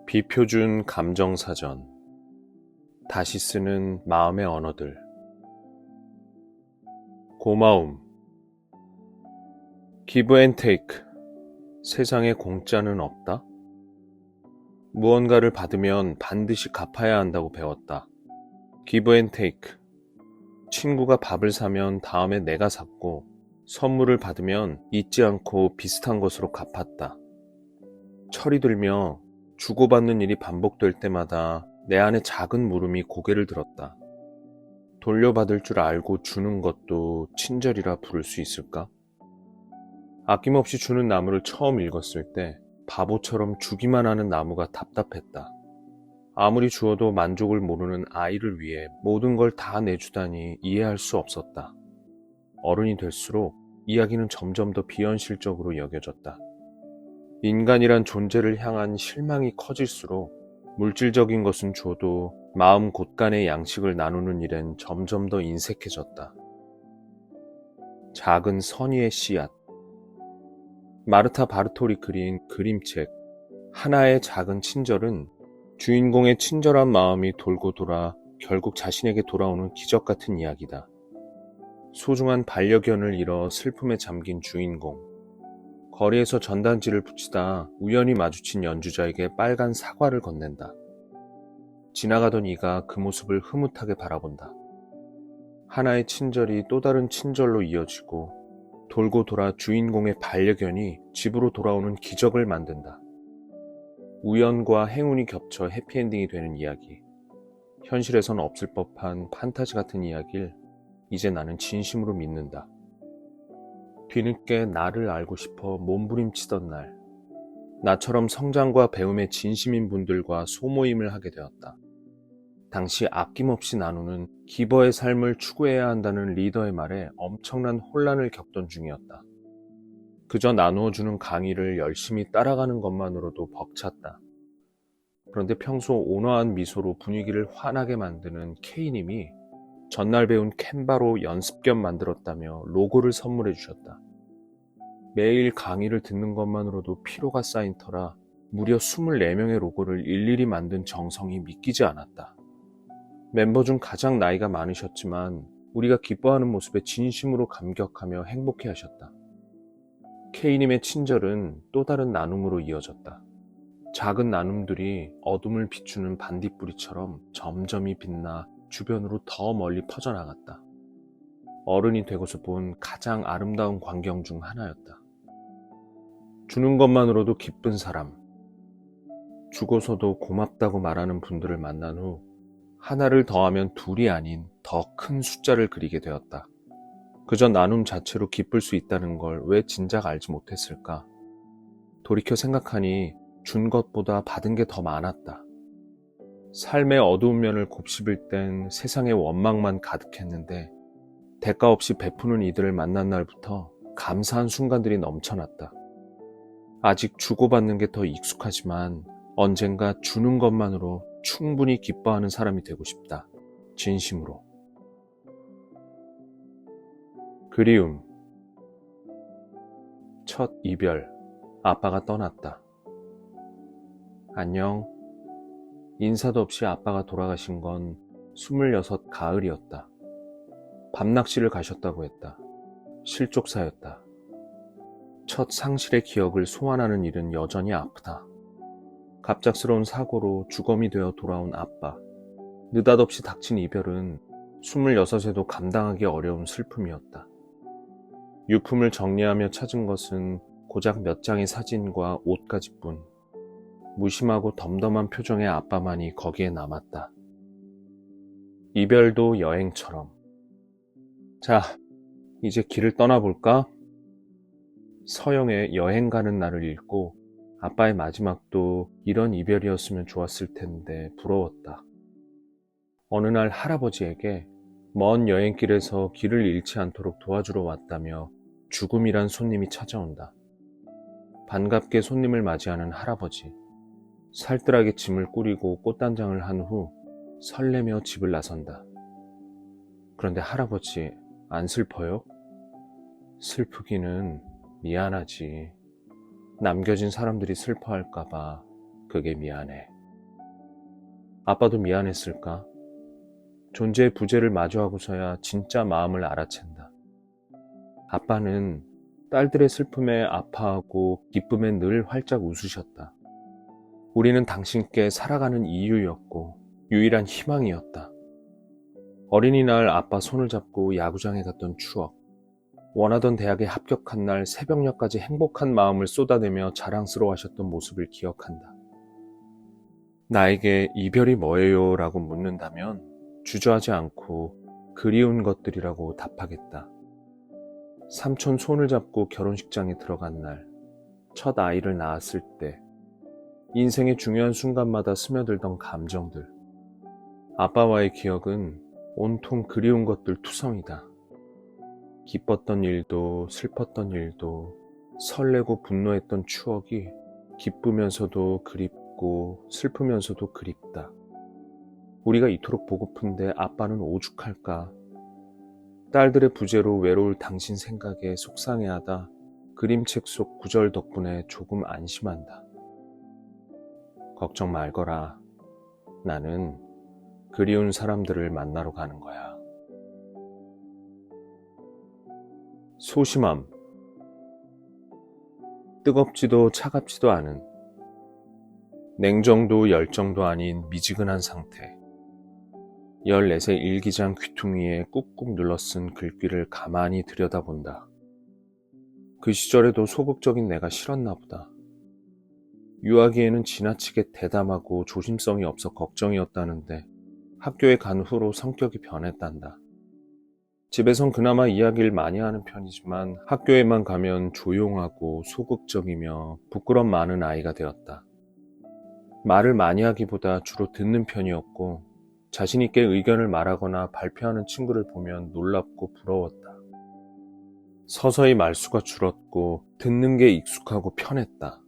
비표준 감정사전. 다시 쓰는 마음의 언어들. 고마움. Give and take. 세상에 공짜는 없다. 무언가를 받으면 반드시 갚아야 한다고 배웠다. Give and take. 친구가 밥을 사면 다음에 내가 샀고, 선물을 받으면 잊지 않고 비슷한 것으로 갚았다. 철이 들며 주고받는 일이 반복될 때마다 내 안에 작은 물음이 고개를 들었다. 돌려받을 줄 알고 주는 것도 친절이라 부를 수 있을까? 아낌없이 주는 나무를 처음 읽었을 때 바보처럼 주기만 하는 나무가 답답했다. 아무리 주어도 만족을 모르는 아이를 위해 모든 걸 다 내주다니 이해할 수 없었다. 어른이 될수록 이야기는 점점 더 비현실적으로 여겨졌다. 인간이란 존재를 향한 실망이 커질수록 물질적인 것은 줘도 마음 곳간의 양식을 나누는 일엔 점점 더 인색해졌다. 작은 선의의 씨앗. 마르타 바르톨이 그린 그림책 하나의 작은 친절은 주인공의 친절한 마음이 돌고 돌아 결국 자신에게 돌아오는 기적 같은 이야기다. 소중한 반려견을 잃어 슬픔에 잠긴 주인공. 거리에서 전단지를 붙이다 우연히 마주친 연주자에게 빨간 사과를 건넨다. 지나가던 이가 그 모습을 흐뭇하게 바라본다. 하나의 친절이 또 다른 친절로 이어지고 돌고 돌아 주인공의 반려견이 집으로 돌아오는 기적을 만든다. 우연과 행운이 겹쳐 해피엔딩이 되는 이야기. 현실에선 없을 법한 판타지 같은 이야기를 이제 나는 진심으로 믿는다. 뒤늦게 나를 알고 싶어 몸부림치던 날, 나처럼 성장과 배움에 진심인 분들과 소모임을 하게 되었다. 당시 아낌없이 나누는 기버의 삶을 추구해야 한다는 리더의 말에 엄청난 혼란을 겪던 중이었다. 그저 나누어주는 강의를 열심히 따라가는 것만으로도 벅찼다. 그런데 평소 온화한 미소로 분위기를 환하게 만드는 K님이 전날 배운 캔바로 연습 겸 만들었다며 로고를 선물해 주셨다. 매일 강의를 듣는 것만으로도 피로가 쌓인 터라 무려 24명의 로고를 일일이 만든 정성이 믿기지 않았다. 멤버 중 가장 나이가 많으셨지만 우리가 기뻐하는 모습에 진심으로 감격하며 행복해 하셨다. K님의 친절은 또 다른 나눔으로 이어졌다. 작은 나눔들이 어둠을 비추는 반딧불이처럼 점점이 빛나 주변으로 더 멀리 퍼져나갔다. 어른이 되고서 본 가장 아름다운 광경 중 하나였다. 주는 것만으로도 기쁜 사람. 주고서도 고맙다고 말하는 분들을 만난 후 하나를 더하면 둘이 아닌 더 큰 숫자를 그리게 되었다. 그저 나눔 자체로 기쁠 수 있다는 걸 왜 진작 알지 못했을까? 돌이켜 생각하니 준 것보다 받은 게 더 많았다. 삶의 어두운 면을 곱씹을 땐 세상의 원망만 가득했는데 대가 없이 베푸는 이들을 만난 날부터 감사한 순간들이 넘쳐났다. 아직 주고받는 게 더 익숙하지만 언젠가 주는 것만으로 충분히 기뻐하는 사람이 되고 싶다. 진심으로. 그리움. 첫 이별. 아빠가 떠났다. 안녕. 인사도 없이 아빠가 돌아가신 건 26 가을이었다. 밤낚시를 가셨다고 했다. 실족사였다. 첫 상실의 기억을 소환하는 일은 여전히 아프다. 갑작스러운 사고로 주검이 되어 돌아온 아빠. 느닷없이 닥친 이별은 26에도 감당하기 어려운 슬픔이었다. 유품을 정리하며 찾은 것은 고작 몇 장의 사진과 옷가지뿐. 무심하고 덤덤한 표정의 아빠만이 거기에 남았다. 이별도 여행처럼. 자, 이제 길을 떠나볼까? 서영의 여행 가는 날을 읽고 아빠의 마지막도 이런 이별이었으면 좋았을 텐데 부러웠다. 어느 날 할아버지에게 먼 여행길에서 길을 잃지 않도록 도와주러 왔다며 죽음이란 손님이 찾아온다. 반갑게 손님을 맞이하는 할아버지. 살뜰하게 짐을 꾸리고 꽃단장을 한 후 설레며 집을 나선다. 그런데 할아버지, 안 슬퍼요? 슬프기는 미안하지. 남겨진 사람들이 슬퍼할까봐 그게 미안해. 아빠도 미안했을까? 존재의 부재를 마주하고서야 진짜 마음을 알아챈다. 아빠는 딸들의 슬픔에 아파하고 기쁨에 늘 활짝 웃으셨다. 우리는 당신께 살아가는 이유였고 유일한 희망이었다. 어린이날 아빠 손을 잡고 야구장에 갔던 추억, 원하던 대학에 합격한 날 새벽녘까지 행복한 마음을 쏟아내며 자랑스러워하셨던 모습을 기억한다. 나에게 이별이 뭐예요? 라고 묻는다면 주저하지 않고 그리운 것들이라고 답하겠다. 삼촌 손을 잡고 결혼식장에 들어간 날, 첫 아이를 낳았을 때, 인생의 중요한 순간마다 스며들던 감정들. 아빠와의 기억은 온통 그리운 것들 투성이다. 기뻤던 일도 슬펐던 일도 설레고 분노했던 추억이 기쁘면서도 그립고 슬프면서도 그립다. 우리가 이토록 보고픈데 아빠는 오죽할까? 딸들의 부재로 외로울 당신 생각에 속상해하다 그림책 속 구절 덕분에 조금 안심한다. 걱정 말거라. 나는 그리운 사람들을 만나러 가는 거야. 소심함. 뜨겁지도 차갑지도 않은, 냉정도 열정도 아닌 미지근한 상태. 14세 일기장 귀퉁이에 꾹꾹 눌러쓴 글귀를 가만히 들여다본다. 그 시절에도 소극적인 내가 싫었나 보다. 유아기에는 지나치게 대담하고 조심성이 없어 걱정이었다는데 학교에 간 후로 성격이 변했단다. 집에선 그나마 이야기를 많이 하는 편이지만 학교에만 가면 조용하고 소극적이며 부끄럼 많은 아이가 되었다. 말을 많이 하기보다 주로 듣는 편이었고 자신 있게 의견을 말하거나 발표하는 친구를 보면 놀랍고 부러웠다. 서서히 말수가 줄었고 듣는 게 익숙하고 편했다.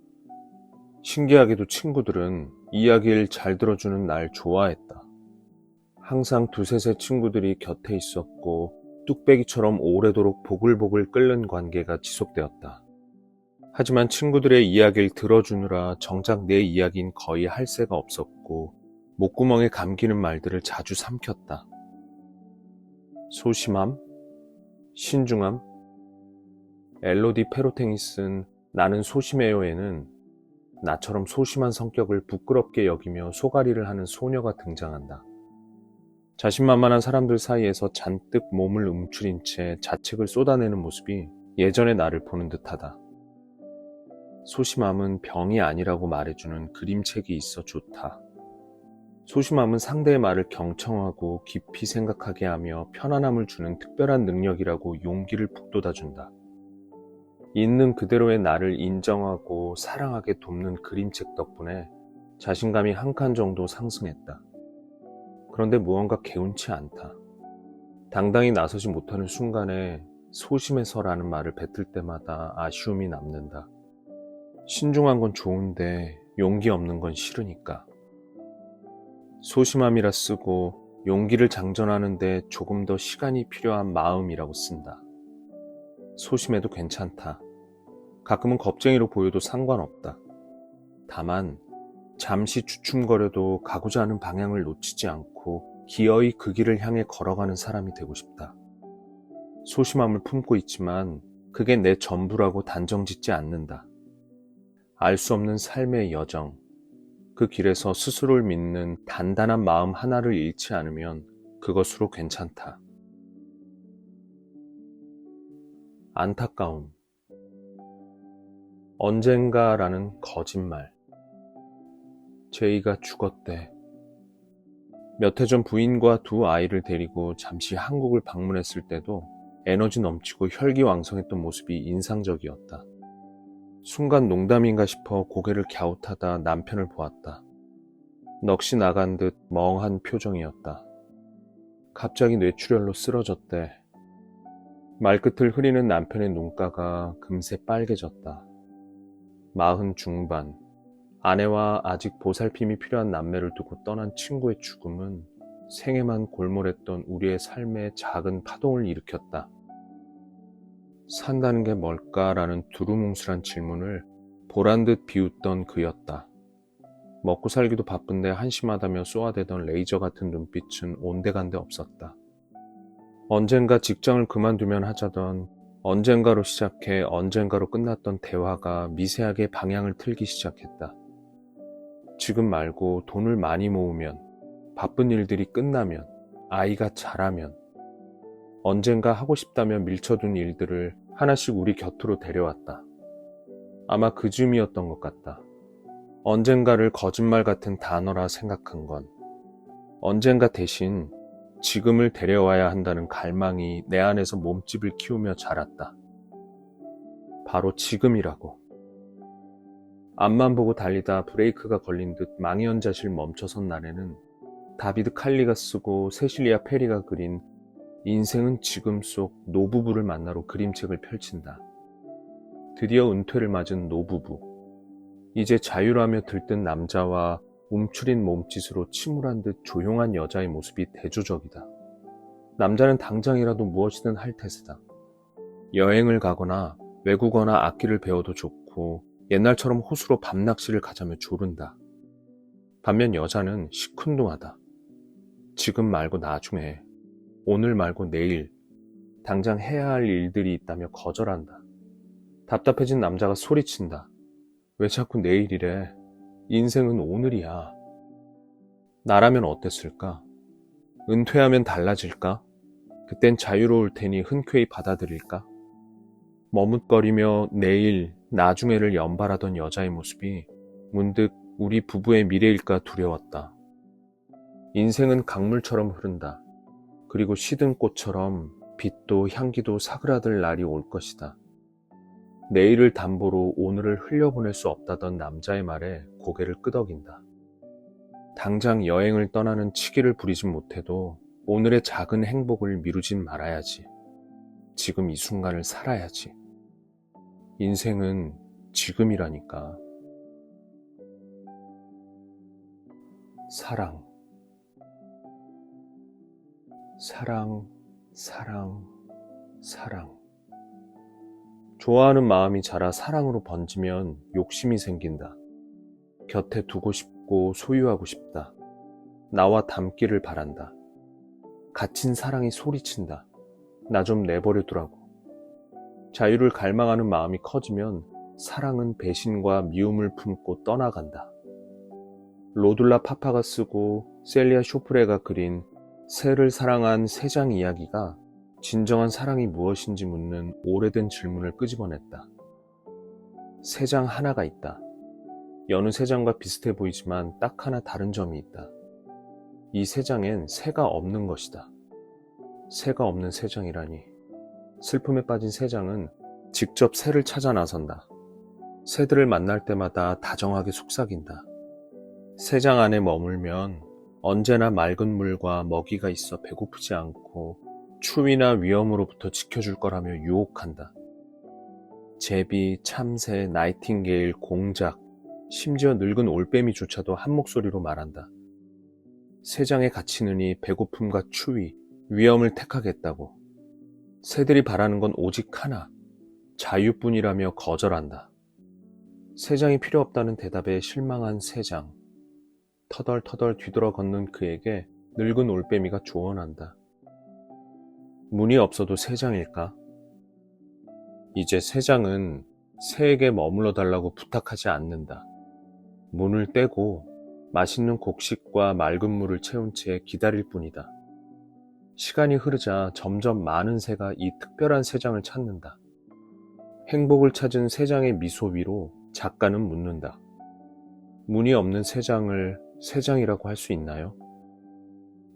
신기하게도 친구들은 이야기를 잘 들어주는 날 좋아했다. 항상 두세 세 친구들이 곁에 있었고 뚝배기처럼 오래도록 보글보글 끓는 관계가 지속되었다. 하지만 친구들의 이야기를 들어주느라 정작 내 이야기는 거의 할 새가 없었고 목구멍에 감기는 말들을 자주 삼켰다. 소심함? 신중함? 엘로디 페로탱이 쓴 나는 소심해요에는 나처럼 소심한 성격을 부끄럽게 여기며 소가리를 하는 소녀가 등장한다. 자신만만한 사람들 사이에서 잔뜩 몸을 움츠린 채 자책을 쏟아내는 모습이 예전의 나를 보는 듯하다. 소심함은 병이 아니라고 말해주는 그림책이 있어 좋다. 소심함은 상대의 말을 경청하고 깊이 생각하게 하며 편안함을 주는 특별한 능력이라고 용기를 북돋아준다. 있는 그대로의 나를 인정하고 사랑하게 돕는 그림책 덕분에 자신감이 한 칸 정도 상승했다. 그런데 무언가 개운치 않다. 당당히 나서지 못하는 순간에 소심해서라는 말을 뱉을 때마다 아쉬움이 남는다. 신중한 건 좋은데 용기 없는 건 싫으니까. 소심함이라 쓰고 용기를 장전하는데 조금 더 시간이 필요한 마음이라고 쓴다. 소심해도 괜찮다. 가끔은 겁쟁이로 보여도 상관없다. 다만 잠시 주춤거려도 가고자 하는 방향을 놓치지 않고 기어이 그 길을 향해 걸어가는 사람이 되고 싶다. 소심함을 품고 있지만 그게 내 전부라고 단정짓지 않는다. 알 수 없는 삶의 여정, 그 길에서 스스로를 믿는 단단한 마음 하나를 잃지 않으면 그것으로 괜찮다. 안타까움. 언젠가라는 거짓말. 제이가 죽었대. 몇 해 전 부인과 두 아이를 데리고 잠시 한국을 방문했을 때도 에너지 넘치고 혈기왕성했던 모습이 인상적이었다. 순간 농담인가 싶어 고개를 갸웃하다 남편을 보았다. 넋이 나간 듯 멍한 표정이었다. 갑자기 뇌출혈로 쓰러졌대. 말끝을 흐리는 남편의 눈가가 금세 빨개졌다. 40 중반, 아내와 아직 보살핌이 필요한 남매를 두고 떠난 친구의 죽음은 생애만 골몰했던 우리의 삶에 작은 파동을 일으켰다. 산다는 게 뭘까라는 두루뭉술한 질문을 보란듯 비웃던 그였다. 먹고 살기도 바쁜데 한심하다며 쏘아대던 레이저 같은 눈빛은 온데간데 없었다. 언젠가 직장을 그만두면 하자던, 언젠가로 시작해 언젠가로 끝났던 대화가 미세하게 방향을 틀기 시작했다. 지금 말고 돈을 많이 모으면, 바쁜 일들이 끝나면, 아이가 자라면, 언젠가 하고 싶다며 밀쳐둔 일들을 하나씩 우리 곁으로 데려왔다. 아마 그 즈음이었던 것 같다. 언젠가를 거짓말 같은 단어라 생각한 건 언젠가 대신 지금을 데려와야 한다는 갈망이 내 안에서 몸집을 키우며 자랐다. 바로 지금이라고. 앞만 보고 달리다 브레이크가 걸린 듯 망연자실 멈춰선 날에는 다비드 칼리가 쓰고 세실리아 페리가 그린 인생은 지금 속 노부부를 만나러 그림책을 펼친다. 드디어 은퇴를 맞은 노부부. 이제 자유라며 들뜬 남자와 움츠린 몸짓으로 침울한 듯 조용한 여자의 모습이 대조적이다. 남자는 당장이라도 무엇이든 할 태세다. 여행을 가거나 외국어나 악기를 배워도 좋고 옛날처럼 호수로 밤낚시를 가자며 조른다. 반면 여자는 시큰둥하다. 지금 말고 나중에, 오늘 말고 내일, 당장 해야 할 일들이 있다며 거절한다. 답답해진 남자가 소리친다. 왜 자꾸 내일이래? 인생은 오늘이야. 나라면 어땠을까? 은퇴하면 달라질까? 그땐 자유로울 테니 흔쾌히 받아들일까? 머뭇거리며 내일, 나중에를 연발하던 여자의 모습이 문득 우리 부부의 미래일까 두려웠다. 인생은 강물처럼 흐른다. 그리고 시든 꽃처럼 빛도 향기도 사그라들 날이 올 것이다. 내일을 담보로 오늘을 흘려보낼 수 없다던 남자의 말에 고개를 끄덕인다. 당장 여행을 떠나는 치기를 부리진 못해도 오늘의 작은 행복을 미루진 말아야지. 지금 이 순간을 살아야지. 인생은 지금이라니까. 사랑. 사랑, 사랑, 사랑. 좋아하는 마음이 자라 사랑으로 번지면 욕심이 생긴다. 곁에 두고 싶고 소유하고 싶다. 나와 닮기를 바란다. 갇힌 사랑이 소리친다. 나 좀 내버려 두라고. 자유를 갈망하는 마음이 커지면 사랑은 배신과 미움을 품고 떠나간다. 로둘라 파파가 쓰고 셀리아 쇼프레가 그린 새를 사랑한 새장 이야기가 진정한 사랑이 무엇인지 묻는 오래된 질문을 끄집어냈다. 새장 하나가 있다. 여느 새장과 비슷해 보이지만 딱 하나 다른 점이 있다. 이 새장엔 새가 없는 것이다. 새가 없는 새장이라니. 슬픔에 빠진 새장은 직접 새를 찾아 나선다. 새들을 만날 때마다 다정하게 속삭인다. 새장 안에 머물면 언제나 맑은 물과 먹이가 있어 배고프지 않고 추위나 위험으로부터 지켜줄 거라며 유혹한다. 제비, 참새, 나이팅게일, 공작, 심지어 늙은 올빼미조차도 한 목소리로 말한다. 새장에 갇히느니 배고픔과 추위, 위험을 택하겠다고. 새들이 바라는 건 오직 하나, 자유뿐이라며 거절한다. 새장이 필요 없다는 대답에 실망한 새장. 터덜터덜 뒤돌아 걷는 그에게 늙은 올빼미가 조언한다. 문이 없어도 새장일까? 이제 새장은 새에게 머물러 달라고 부탁하지 않는다. 문을 떼고 맛있는 곡식과 맑은 물을 채운 채 기다릴 뿐이다. 시간이 흐르자 점점 많은 새가 이 특별한 새장을 찾는다. 행복을 찾은 새장의 미소 위로 작가는 묻는다. 문이 없는 새장을 새장이라고 할 수 있나요?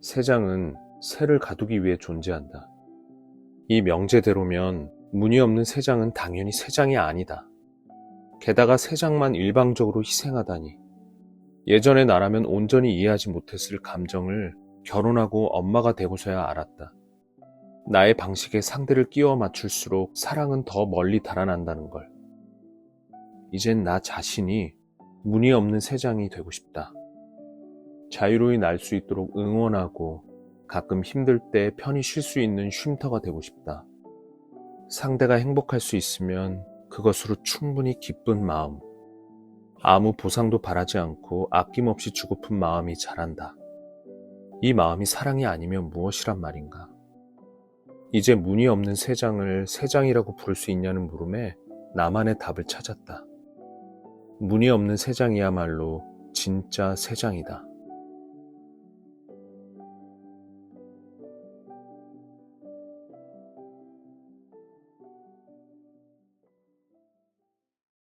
새장은 새를 가두기 위해 존재한다. 이 명제대로면 문이 없는 새장은 당연히 새장이 아니다. 게다가 새장만 일방적으로 희생하다니. 예전의 나라면 온전히 이해하지 못했을 감정을 결혼하고 엄마가 되고서야 알았다. 나의 방식에 상대를 끼워 맞출수록 사랑은 더 멀리 달아난다는 걸. 이젠 나 자신이 문이 없는 새장이 되고 싶다. 자유로이 날 수 있도록 응원하고 가끔 힘들 때 편히 쉴 수 있는 쉼터가 되고 싶다. 상대가 행복할 수 있으면 그것으로 충분히 기쁜 마음. 아무 보상도 바라지 않고 아낌없이 주고픈 마음이 자란다. 이 마음이 사랑이 아니면 무엇이란 말인가? 이제 무늬 없는 새장을 새장이라고 부를 수 있냐는 물음에 나만의 답을 찾았다. 무늬 없는 새장이야말로 진짜 새장이다.